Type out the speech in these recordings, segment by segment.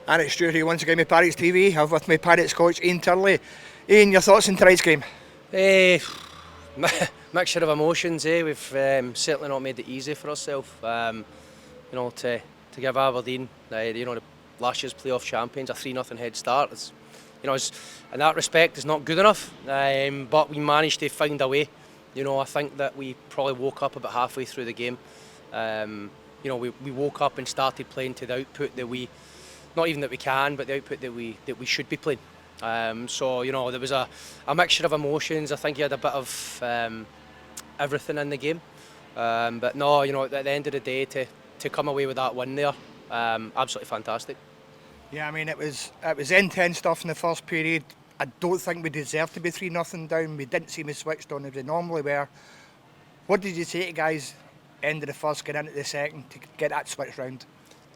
And it's Stuart here once again with Pirates TV. I have with me Pirates coach Ian Turley. Ian, your thoughts on tonight's game? Mixture of emotions. We've certainly not made it easy for ourselves. To give Aberdeen, the last year's playoff champions, a 3-0 head start. In that respect, it's not good enough. But we managed to find a way. I think that we probably woke up about halfway through the game. We woke up and started playing to the output that we. Not even that we can, but the output that we should be playing. There was a mixture of emotions. I think you had a bit of everything in the game. But no, at the end of the day, to come away with that win there, absolutely fantastic. Yeah, I mean it was intense stuff in the first period. I don't think we deserved to be 3-0 down. We didn't seem as switched on as we normally were. What did you say to guys end of the first, get into the second to get that switch round?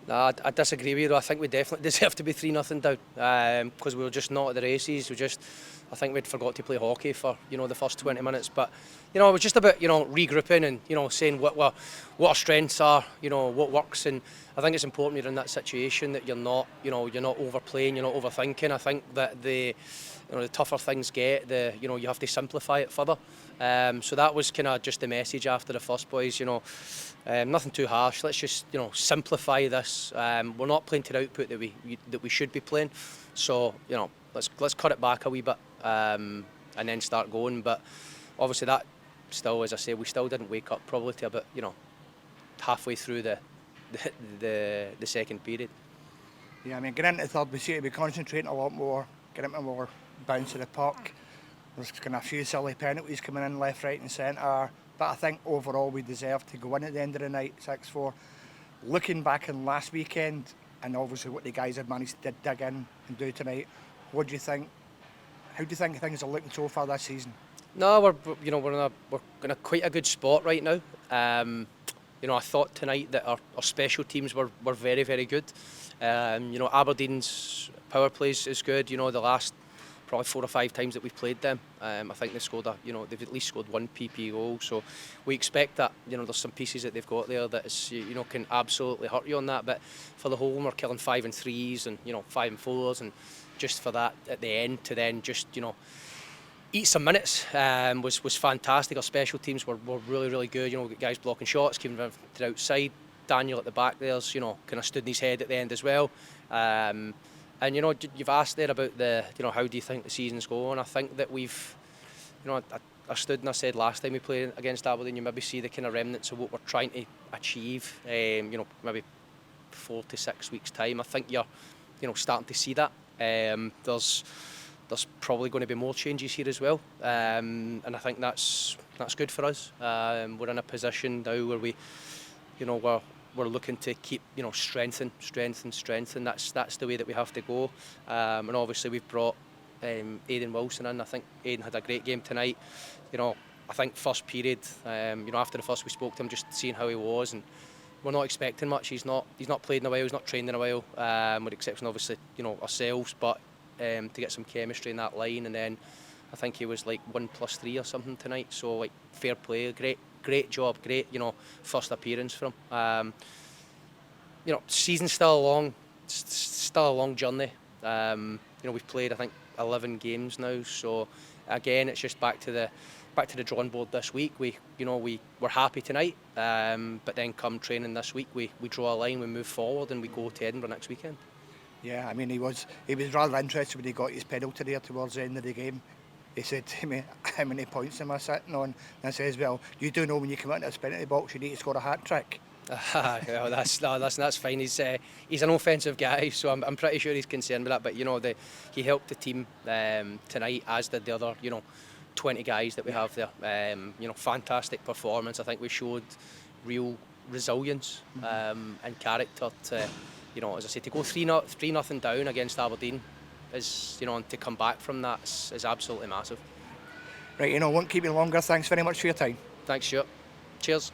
No, I disagree with you. I think we definitely deserve to be 3-0 down because we were just not at the races. I think we'd forgot to play hockey for the first 20 minutes. But it was just about regrouping and saying what our strengths are, what works. And I think it's important you're in that situation that you're not overplaying, you're not overthinking. I think that the tougher things get, you have to simplify it further. So that was kind of just the message after the first, boys. Nothing too harsh. Let's just simplify this. We're not playing to the output that we should be playing. So let's cut it back a wee bit and then start going. But obviously that still, as I say, we still didn't wake up probably to about halfway through the second period. Yeah, I mean getting into the third, we seem to be concentrating a lot more, getting into more bounce of the puck. There's kind of a few silly penalties coming in left, right and centre. But I think overall we deserve to go in at the end of the night, 6-4. Looking back on last weekend and obviously what the guys had managed to dig in and do tonight, what do you think? How do you think things are looking so far this season? No, we're in a quite a good spot right now. I thought tonight that our special teams were very, very good. Aberdeen's power play is good. The last probably 4 or 5 times that we've played them, I think they've scored they've at least scored 1 PP goal. So we expect that there's some pieces that they've got there that is can absolutely hurt you on that. But for the whole, we're killing 5 and 3s and 5 and 4s, and just for that at the end to then just eat some minutes was fantastic. Our special teams were really, really good. We've got guys blocking shots, keeping them to the outside. Daniel at the back there's kind of stood in his head at the end as well. And you've asked there about how do you think the season's going? I think that we've, I stood and I said last time we played against Aberdeen, you maybe see the kind of remnants of what we're trying to achieve. Maybe 4 to 6 weeks time. I think you're, starting to see that. There's probably going to be more changes here as well, and I think that's good for us. We're in a position now where we, we're looking to keep, strengthen. That's the way that we have to go. And obviously we've brought Aidan Wilson in. I think Aidan had a great game tonight. I think first period, after the first we spoke to him, just seeing how he was, and we're not expecting much. He's not played in a while. He's not trained in a while. With the exception, obviously, ourselves, but to get some chemistry in that line, and then I think he was like 1+3 or something tonight. So fair play, great job, great first appearance from him. Season's still a long journey. We've played I think 11 games now, so again it's just back to the drawing board this week. We're happy tonight, but then come training this week we draw a line, we move forward, and we go to Edinburgh next weekend. Yeah, I mean he was rather interested when he got his penalty there towards the end of the game. He said to me, how many points am I sitting on? And I says, well, you do know when you come into this penalty box you need to score a hat-trick. Well, that's fine. He's an offensive guy, so I'm pretty sure he's concerned with that. But he helped the team tonight, as did the other 20 guys that we have there. Fantastic performance. I think we showed real resilience and character to, as I say, to go 3-0 down against Aberdeen is, and to come back from that is absolutely massive. Right, won't keep you longer. Thanks very much for your time. Thanks, Stuart. Cheers.